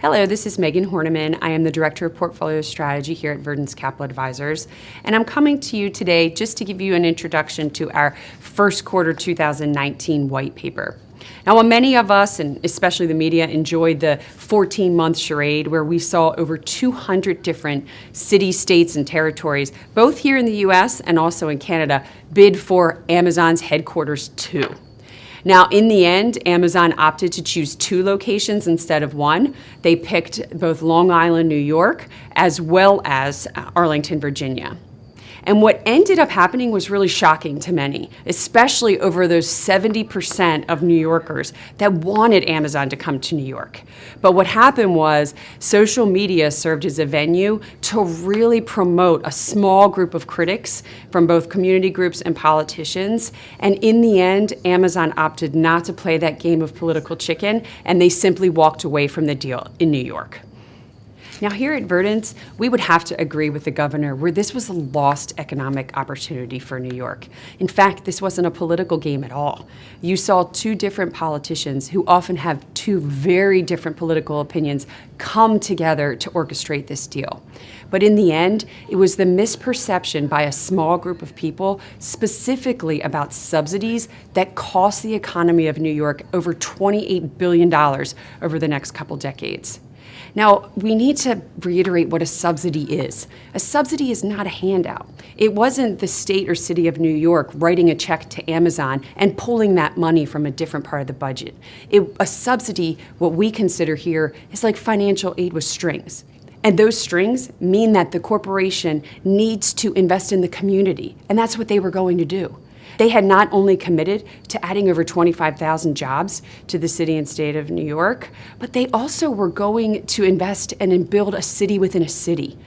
Hello, this is Megan Horneman. I am the Director of Portfolio Strategy here at Verdence Capital Advisors, and I'm coming to you today just to give you an introduction to our first quarter 2019 white paper. Now, while many of us, and especially the media, enjoyed the 14-month charade where we saw over 200 different cities, states, and territories, both here in the U.S. and also in Canada, bid for Amazon's headquarters too. Now, in the end, Amazon opted to choose 2 locations instead of 1. They picked both Long Island, New York, as well as Arlington, Virginia. And what ended up happening was really shocking to many, especially over those 70% of New Yorkers that wanted Amazon to come to New York. But what happened was social media served as a venue to really promote a small group of critics from both community groups and politicians. And in the end, Amazon opted not to play that game of political chicken, and they simply walked away from the deal in New York. Now, here at Verdence, we would have to agree with the governor where this was a lost economic opportunity for New York. In fact, this wasn't a political game at all. You saw 2 different politicians who often have 2 very different political opinions come together to orchestrate this deal. But in the end, it was the misperception by a small group of people, specifically about subsidies, that cost the economy of New York over $28 billion over the next couple decades. Now, we need to reiterate what a subsidy is. A subsidy is not a handout. It wasn't the state or city of New York writing a check to Amazon and pulling that money from a different part of the budget. A subsidy, what we consider here, is like financial aid with strings. And those strings mean that the corporation needs to invest in the community, and that's what they were going to do. They had not only committed to adding over 25,000 jobs to the city and state of New York, but they also were going to invest and build a city within a city.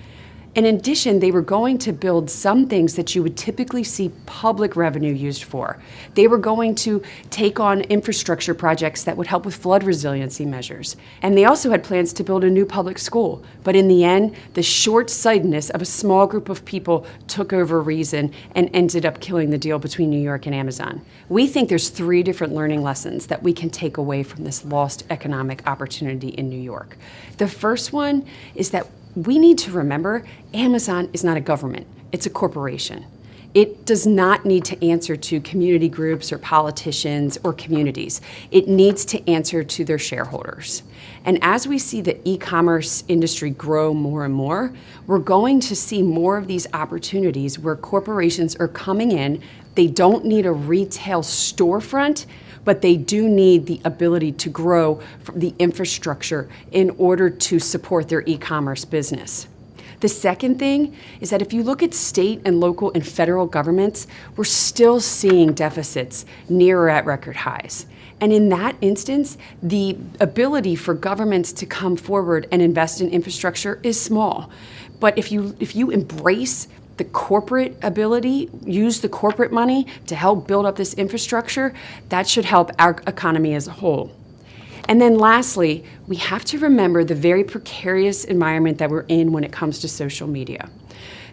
In addition, they were going to build some things that you would typically see public revenue used for. They were going to take on infrastructure projects that would help with flood resiliency measures. And they also had plans to build a new public school. But in the end, the short-sightedness of a small group of people took over reason and ended up killing the deal between New York and Amazon. We think there's 3 different learning lessons that we can take away from this lost economic opportunity in New York. The first one is that we need to remember Amazon is not a government, it's a corporation. It does not need to answer to community groups or politicians or communities. It needs to answer to their shareholders. And as we see the e-commerce industry grow more and more, we're going to see more of these opportunities where corporations are coming in. They don't need a retail storefront, but they do need the ability to grow the infrastructure in order to support their e-commerce business. The second thing is that if you look at state and local and federal governments, we're still seeing deficits near or at record highs. And in that instance, the ability for governments to come forward and invest in infrastructure is small. But if you embrace the corporate ability, use the corporate money to help build up this infrastructure, that should help our economy as a whole. And then lastly, we have to remember the very precarious environment that we're in when it comes to social media.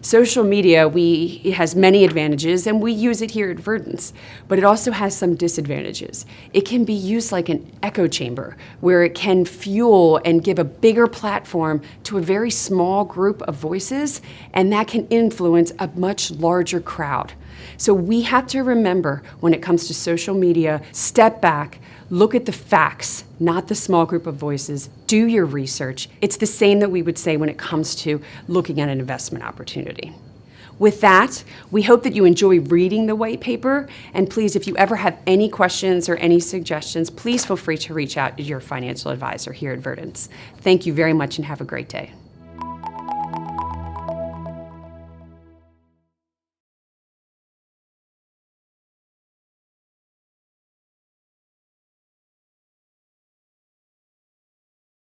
Social media, it has many advantages, and we use it here at Verdence, but it also has some disadvantages. It can be used like an echo chamber, where it can fuel and give a bigger platform to a very small group of voices, and that can influence a much larger crowd. So we have to remember, when it comes to social media, step back, look at the facts, not the small group of voices. Do your research. It's the same that we would say when it comes to looking at an investment opportunity. With that, we hope that you enjoy reading the white paper. And please, if you ever have any questions or any suggestions, please feel free to reach out to your financial advisor here at Verdence. Thank you very much and have a great day.